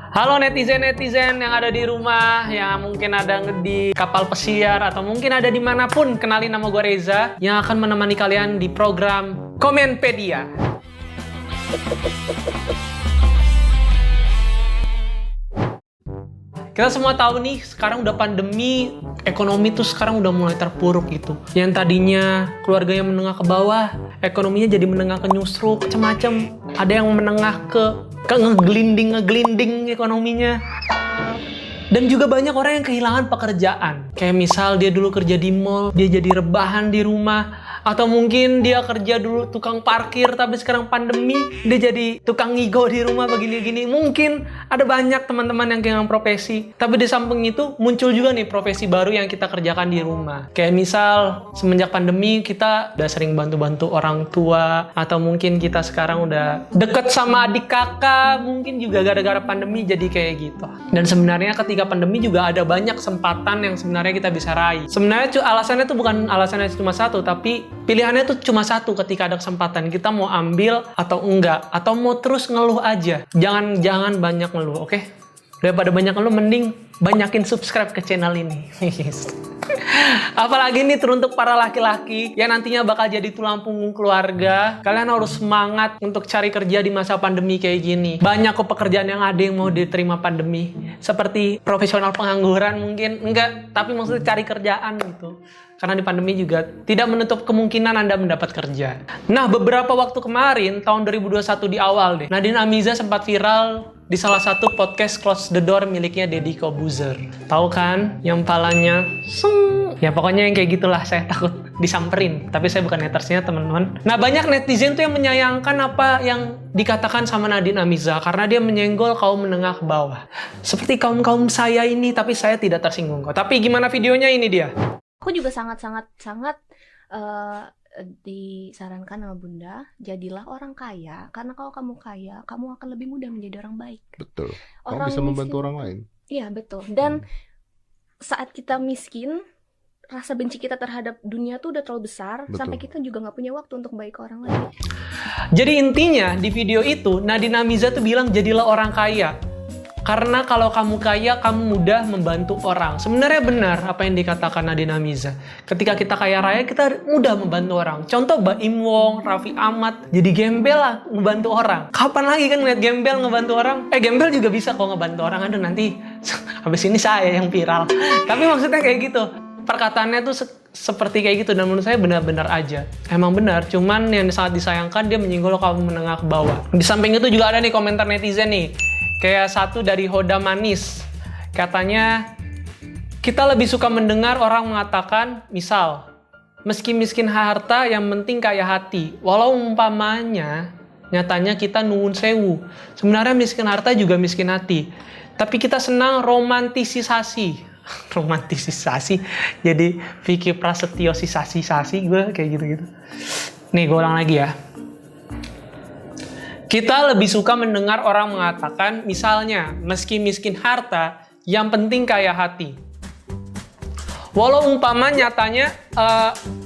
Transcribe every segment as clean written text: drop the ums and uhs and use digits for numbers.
Halo netizen-netizen yang ada di rumah, yang mungkin ada di kapal pesiar, atau mungkin ada dimanapun. Kenalin, nama gue Reza, yang akan menemani kalian di program Komenpedia. Kita semua tahu nih, sekarang udah pandemi, ekonomi tuh sekarang udah mulai terpuruk gitu. Yang tadinya keluarganya menengah ke bawah, ekonominya jadi menengah ke nyusruk, macam-macam. Ada yang menengah ke ngeglinding ekonominya. Dan juga banyak orang yang kehilangan pekerjaan. Kayak misal dia dulu kerja di mall, dia jadi rebahan di rumah. Atau mungkin dia kerja dulu tukang parkir, tapi sekarang pandemi, dia jadi tukang ngigo di rumah begini-gini. Mungkin ada banyak teman-teman yang kehilangan profesi. Tapi di samping itu, muncul juga nih profesi baru yang kita kerjakan di rumah. Kayak misal, semenjak pandemi, kita udah sering bantu-bantu orang tua. Atau mungkin kita sekarang udah deket sama adik kakak. Mungkin juga gara-gara pandemi jadi kayak gitu. Dan sebenarnya ketika pandemi juga ada banyak kesempatan yang sebenarnya kita bisa raih. Sebenarnya alasannya tuh bukan alasannya cuma satu, tapi pilihannya tuh cuma satu. Ketika ada kesempatan, kita mau ambil atau enggak, atau mau terus ngeluh aja. Jangan banyak ngeluh, oke? Daripada banyak ngeluh, mending banyakin subscribe ke channel ini. Apalagi nih teruntuk para laki-laki yang nantinya bakal jadi tulang punggung keluarga. Kalian harus semangat untuk cari kerja di masa pandemi kayak gini. Banyak kok pekerjaan yang ada yang mau diterima pandemi. Seperti profesional pengangguran mungkin. Enggak, tapi maksudnya cari kerjaan gitu. Karena di pandemi juga tidak menutup kemungkinan Anda mendapat kerja. Nah, beberapa waktu kemarin, tahun 2021 di awal deh, Nadine Amiza sempat viral di salah satu podcast Close the Door miliknya Deddy Kobuzer. Tahu kan? Yang palanya seng. Ya pokoknya yang kayak gitulah, saya takut disamperin. Tapi saya bukan hatersnya, teman-teman. Nah, banyak netizen tuh yang menyayangkan apa yang dikatakan sama Nadine Amiza karena dia menyenggol kaum menengah ke bawah. Seperti kaum-kaum saya ini, tapi saya tidak tersinggung kok. Tapi gimana videonya ini dia? Aku juga sangat disarankan sama Bunda, jadilah orang kaya, karena kalau kamu kaya, kamu akan lebih mudah menjadi orang baik. Betul. Kamu Orang bisa membantu miskin, orang lain. iya betul. Dan saat kita miskin, rasa benci kita terhadap dunia tuh udah terlalu besar, Betul. sampai kita juga nggak punya waktu untuk baik ke orang lain. Jadi intinya di video itu Nadine Amiza tuh bilang jadilah orang kaya. Karena kalau kamu kaya, kamu mudah membantu orang. Sebenarnya benar apa yang dikatakan Nadine Amiza. Ketika kita kaya raya, kita mudah membantu orang. Contoh Mbak Im Wong, Raffi Ahmad, jadi gembel lah ngebantu orang. Kapan lagi kan ngeliat gembel ngebantu orang? Gembel juga bisa kok ngebantu orang. Aduh nanti habis ini saya yang viral. Tapi maksudnya kayak gitu. Perkataannya tuh seperti kayak gitu, dan menurut saya benar-benar aja. Emang benar, cuman yang sangat disayangkan dia menyinggol kaum menengah ke bawah. Di samping itu juga ada nih komentar netizen nih. Kayak satu dari Hoda Manis. Katanya, kita lebih suka mendengar orang mengatakan, misal, meski miskin harta, yang penting kaya hati. Walau umpamanya, nyatanya kita nuwun sewu. Sebenarnya miskin harta juga miskin hati. Tapi kita senang romantisisasi. Romantisisasi. Jadi, Vicky Prasetyo sisasi gue kayak gitu-gitu. Nih, gue ulang lagi ya. Kita lebih suka mendengar orang mengatakan, misalnya, meski miskin harta, yang penting kaya hati. Walau umpama nyatanya,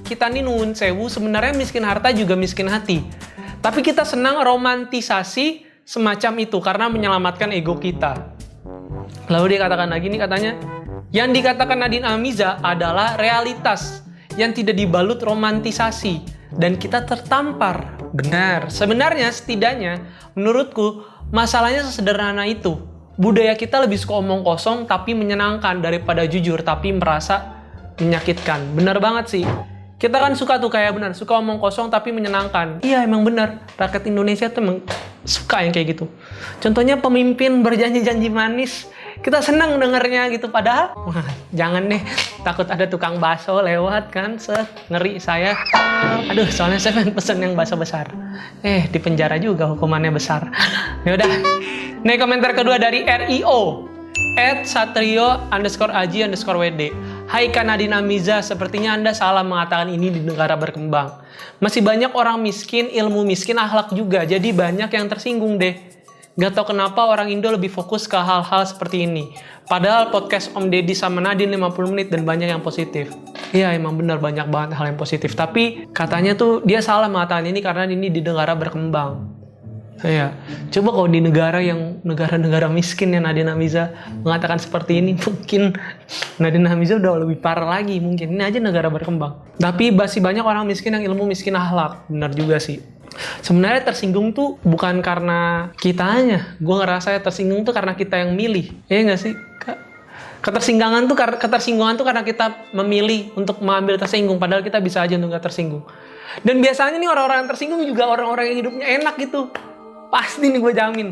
kita nih nuwun sewu, sebenarnya miskin harta juga miskin hati. Tapi kita senang romantisasi semacam itu, karena menyelamatkan ego kita. Lalu dia katakan lagi nih, katanya, yang dikatakan Nadine Amiza adalah realitas, yang tidak dibalut romantisasi, dan kita tertampar. Benar. Sebenarnya setidaknya menurutku masalahnya sesederhana itu. Budaya kita lebih suka omong kosong tapi menyenangkan daripada jujur tapi merasa menyakitkan. Benar banget sih. Kita kan suka tuh kayak benar, suka omong kosong tapi menyenangkan. Iya emang benar. Rakyat Indonesia tuh emang suka yang kayak gitu. Contohnya pemimpin berjanji-janji manis. Kita senang dengernya gitu, padahal jangan deh, takut ada tukang bakso lewat kan, ngeri saya. Aduh, soalnya saya pengen pesen yang bakso besar. Di penjara juga hukumannya besar. Yaudah. Nih komentar kedua dari RIO @satrio_aji_wd. Hai Kak Nadine Amiza, sepertinya Anda salah mengatakan ini di negara berkembang. Masih banyak orang miskin, ilmu miskin, akhlak juga. Jadi banyak yang tersinggung deh. Gak tau kenapa orang Indo lebih fokus ke hal-hal seperti ini. Padahal podcast Om Deddy sama Nadine 50 menit dan banyak yang positif. Iya emang benar banyak banget hal yang positif. Tapi katanya tuh dia salah mengatakan ini karena ini di negara berkembang. Iya, coba kalau di negara-negara miskin yang Nadine Amiza mengatakan seperti ini, mungkin Nadine Amiza udah lebih parah lagi mungkin. Ini aja negara berkembang. Tapi masih banyak orang miskin yang ilmu miskin akhlak. Benar juga sih. Sebenarnya tersinggung tuh bukan karena kitanya. Gue ngerasa tersinggung tuh karena kita yang milih. Iya nggak sih? Ketersinggungan tuh karena kita memilih untuk mengambil tersinggung. Padahal kita bisa aja untuk nggak tersinggung. Dan biasanya nih orang-orang yang tersinggung juga orang-orang yang hidupnya enak gitu. Pasti nih gue jamin.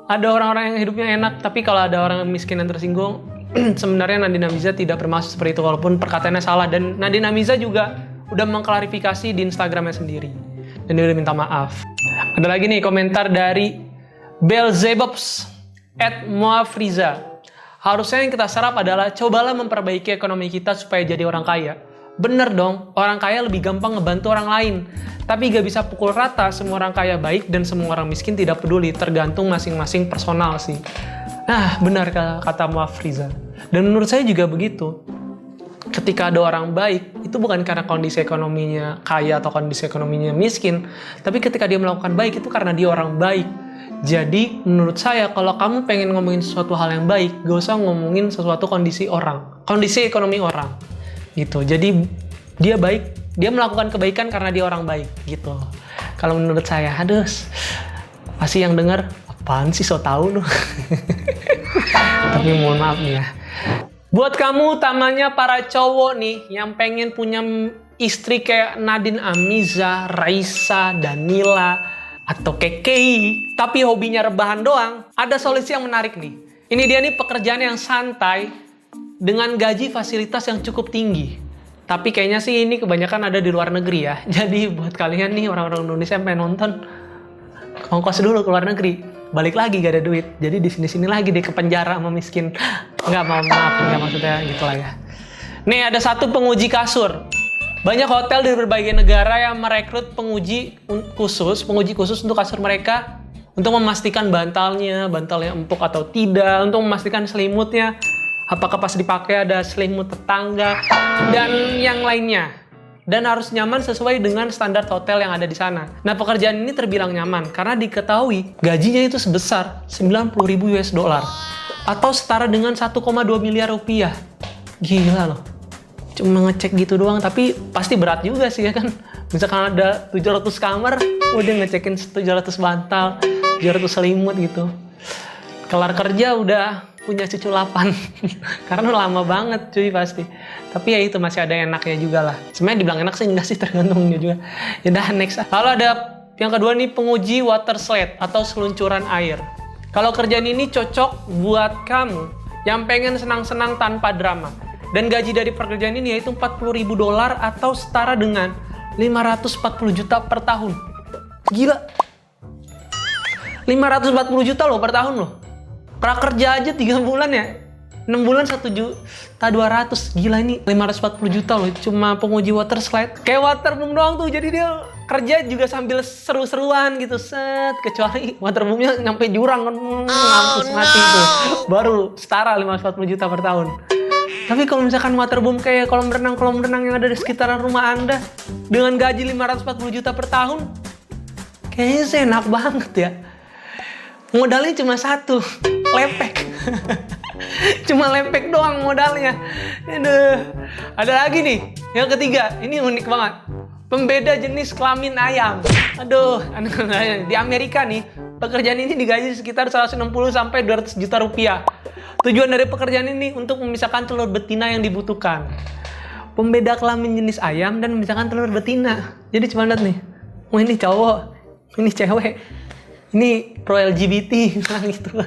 Ada orang-orang yang hidupnya enak, tapi kalau ada orang miskin yang tersinggung, sebenarnya Nadine Amiza tidak bermaksud seperti itu, walaupun perkataannya salah. Dan Nadine Amiza juga udah mengklarifikasi di Instagramnya sendiri. Dan dia udah minta maaf. Ada lagi nih komentar dari Belzebubs @Moafriza. Harusnya yang kita serap adalah cobalah memperbaiki ekonomi kita supaya jadi orang kaya. Bener dong, orang kaya lebih gampang ngebantu orang lain. Tapi gak bisa pukul rata, semua orang kaya baik dan semua orang miskin tidak peduli. Tergantung masing-masing personal sih. Nah, benar kata Muafriza. Dan menurut saya juga begitu. Ketika ada orang baik, itu bukan karena kondisi ekonominya kaya atau kondisi ekonominya miskin. Tapi ketika dia melakukan baik, itu karena dia orang baik. Jadi, menurut saya, kalau kamu pengen ngomongin sesuatu hal yang baik, gak usah ngomongin sesuatu kondisi orang. Kondisi ekonomi orang. Gitu. Jadi dia baik, dia melakukan kebaikan karena dia orang baik gitu. Kalau menurut saya, aduh, pasti yang dengar apaan sih so tau lu. Tapi mohon maaf nih ya. Buat kamu utamanya para cowok nih yang pengen punya istri kayak Nadine Amiza, Raisa, Danila, atau KKI, tapi hobinya rebahan doang, ada solusi yang menarik nih. Ini dia nih pekerjaan yang santai dengan gaji fasilitas yang cukup tinggi. Tapi kayaknya sih ini kebanyakan ada di luar negeri ya. Jadi buat kalian nih orang-orang Indonesia yang pengen nonton, ongkos dulu ke luar negeri. Balik lagi gak ada duit. Jadi di sini-sini lagi deh ke penjara sama miskin. Maaf, enggak maksudnya gitulah ya. Nih ada satu penguji kasur. Banyak hotel di berbagai negara yang merekrut penguji khusus untuk kasur mereka untuk memastikan bantalnya empuk atau tidak, untuk memastikan selimutnya apakah pas dipakai ada selimut tetangga, dan yang lainnya. Dan harus nyaman sesuai dengan standar hotel yang ada di sana. Nah, pekerjaan ini terbilang nyaman karena diketahui gajinya itu sebesar 90.000 US dollar atau setara dengan 1,2 miliar rupiah. Gila loh. Cuma ngecek gitu doang, tapi pasti berat juga sih ya kan. Misalkan ada 700 kamar, udah ngecekin 700 bantal, 700 selimut gitu. Kelar kerja udah punya cucu 8 karena lama banget cuy pasti. Tapi ya itu masih ada enaknya juga lah. Sebenarnya dibilang enak sih enggak sih, tergantungnya juga. Ya udah next. Lalu ada yang kedua nih, penguji water slide atau seluncuran air. Kalau kerjaan ini cocok buat kamu yang pengen senang-senang tanpa drama. Dan gaji dari pekerjaan ini yaitu 40.000 dolar atau setara dengan 540 juta per tahun. Gila. 540 juta loh per tahun loh. Prakerja aja 3 bulan ya, 6 bulan 1.200.000. Gila, ini 540 juta loh cuma penguji water slide. Kayak waterboom doang tuh, jadi dia kerja juga sambil seru-seruan gitu. Set, kecuali waterboomnya nyampe jurang kan, mampus mati tuh. Baru setara 540 juta per tahun. Tapi kalau misalkan waterboom kayak kolam renang yang ada di sekitaran rumah Anda dengan gaji 540 juta per tahun, kayaknya sih enak banget ya. Modalnya cuma satu, lepek. Cuma lepek doang modalnya. Aduh. Ada lagi nih, yang ketiga. Ini unik banget. Pembeda jenis kelamin ayam. Aduh, di Amerika nih, pekerjaan ini digaji sekitar 160 sampai 200 juta rupiah. Tujuan dari pekerjaan ini untuk memisahkan telur betina yang dibutuhkan. Pembeda kelamin jenis ayam dan memisahkan telur betina. Jadi cuma lihat nih, oh ini cowok, ini cewek. Ini pro LGBT gitu.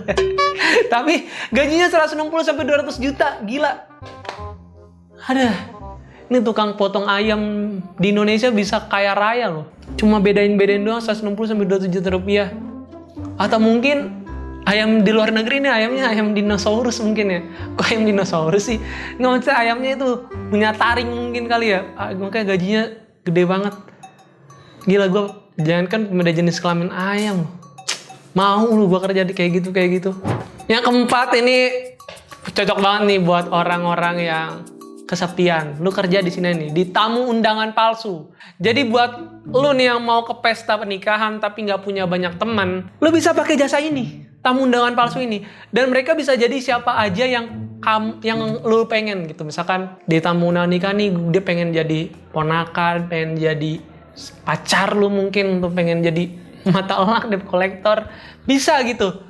Tapi gajinya 160 sampai 200 juta, gila. Ada. Ini tukang potong ayam di Indonesia bisa kaya raya loh. Cuma bedain doang 160 sampai 200 juta rupiah. Atau mungkin ayam di luar negeri nih ayamnya ayam dinosaurus mungkin ya. Kok ayam dinosaurus sih? Nggak, maksudnya ayamnya itu punya taring mungkin kali ya. Makanya gajinya gede banget. Gila, gue jangankan pembeda jenis kelamin ayam. Mau lu gua kerja di kayak gitu. Yang keempat ini cocok banget nih buat orang-orang yang kesepian. Lu kerja di sini nih, di tamu undangan palsu. Jadi buat lu nih yang mau ke pesta pernikahan tapi nggak punya banyak teman, lu bisa pakai jasa ini, tamu undangan palsu ini. Dan mereka bisa jadi siapa aja yang lu pengen gitu. Misalkan di tamu undangan nikah nih, dia pengen jadi ponakan, pengen jadi pacar lu mungkin, tuh pengen jadi mata elang, debt collector, bisa gitu.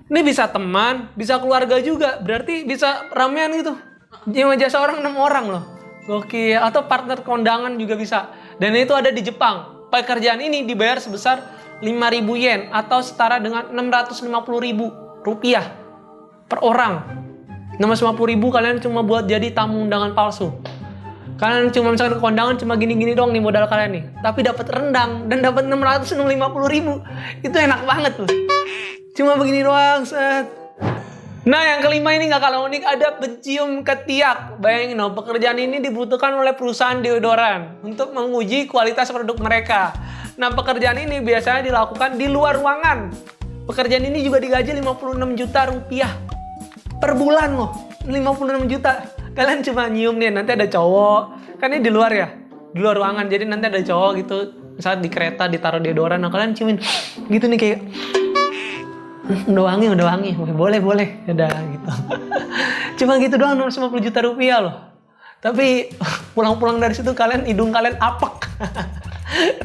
Ini bisa teman, bisa keluarga juga, berarti bisa ramean gitu. Nyewa jasa orang 6 orang loh. Gokil. Atau partner kondangan juga bisa. Dan itu ada di Jepang. Pekerjaan ini dibayar sebesar 5.000 yen atau setara dengan 650.000 rupiah per orang. 650.000 kalian cuma buat jadi tamu undangan palsu. Kalian cuma misalkan ke kondangan cuma gini-gini doang nih modal kalian nih. Tapi dapat rendang dan dapat 650.000. Itu enak banget tuh. Cuma begini doang, set. Nah, yang kelima ini nggak kalah unik, ada pencium ketiak. Bayangin dong, pekerjaan ini dibutuhkan oleh perusahaan deodoran untuk menguji kualitas produk mereka. Nah, pekerjaan ini biasanya dilakukan di luar ruangan. Pekerjaan ini juga digaji 56 juta rupiah per bulan loh. 56 juta. Kalian cuma nyium nih, nanti ada cowok. Kan ini di luar ya, di luar ruangan. Jadi nanti ada cowok gitu, misalnya di kereta ditaruh deodoran. Nah, kalian ciumin gitu nih kayak... udah wangi, boleh, udah gitu. Cuma gitu doang 650 juta rupiah loh. Tapi pulang-pulang dari situ hidung kalian apek.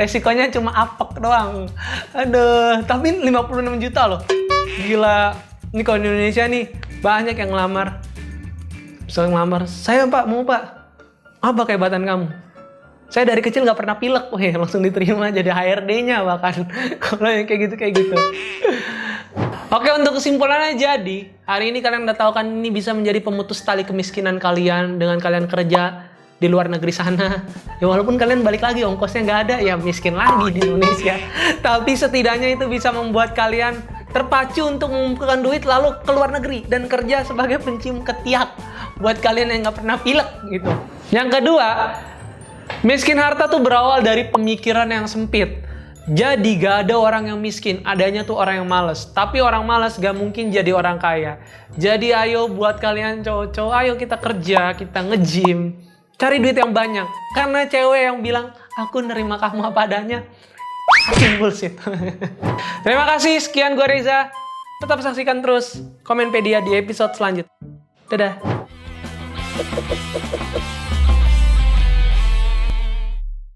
Resikonya cuma apek doang. Aduh, tapi 56 juta loh. Gila. Ini kalau di Indonesia nih banyak yang ngelamar. Misalnya ngelamar, saya pak, mau pak. Apa kehebatan kamu? Saya dari kecil gak pernah pilek. Wih, langsung diterima jadi HRD-nya bahkan. Kalau yang kayak gitu. Oke, untuk kesimpulannya jadi, hari ini kalian udah tahu kan ini bisa menjadi pemutus tali kemiskinan kalian dengan kalian kerja di luar negeri sana. Ya walaupun kalian balik lagi ongkosnya nggak ada, ya miskin lagi di Indonesia. Tapi setidaknya itu bisa membuat kalian terpacu untuk mengumpulkan duit lalu ke luar negeri dan kerja sebagai pencium ketiak buat kalian yang nggak pernah pilek gitu. Yang kedua, miskin harta tuh berawal dari pemikiran yang sempit. Jadi gak ada orang yang miskin, adanya tuh orang yang malas. Tapi orang malas gak mungkin jadi orang kaya. Jadi ayo buat kalian cowok-cowok, ayo kita kerja, kita nge-gym, cari duit yang banyak. Karena cewek yang bilang, aku nerima kamu apa adanya, fucking bullshit. Terima kasih, sekian gue Reza. Tetap saksikan terus Komenpedia di episode selanjutnya. Dadah.